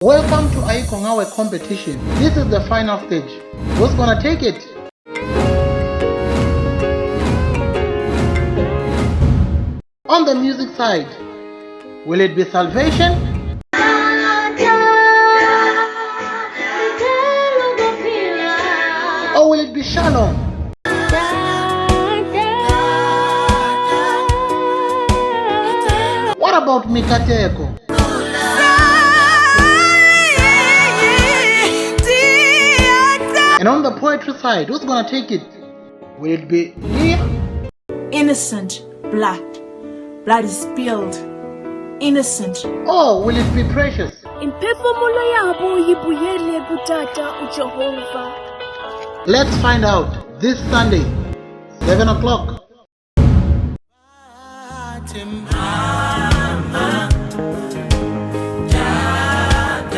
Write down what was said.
Welcome to Ayikho Ngawe competition. This is the final stage. Who's gonna take it? On the music side, will it be Salvation? Or will it be Shalom? What about Mikateko? And on the poetry side, who's gonna take it? Will it be Leah? Innocent blood. Blood is spilled. Innocent. Or will it be Precious? Imphefumulo yabo yibuyele kutata uJehova. Let's find out this Sunday, 7 o'clock.